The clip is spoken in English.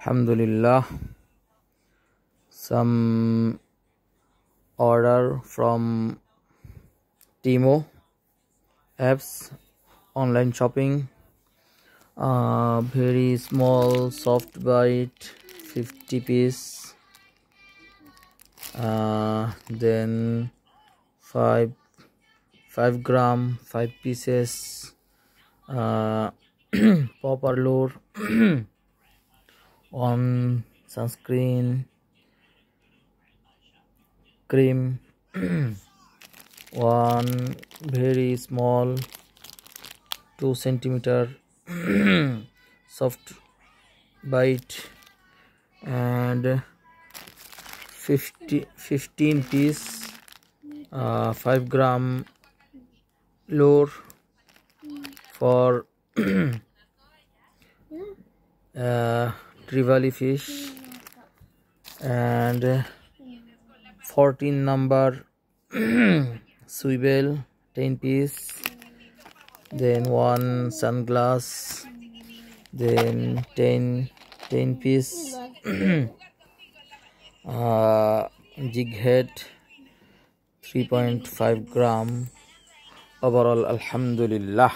Alhamdulillah. Some order from Timo apps, online shopping. Very small soft bite, 50 piece. Then 5 gram, 5 pieces. Popper lure. On sunscreen, cream. One very small 2 centimeter soft bite, and 15 piece 5 gram lure for trevally fish, and 14 number swivel 10 piece, then one sunglass, then 10 piece jig head 3.5 gram. Overall, alhamdulillah.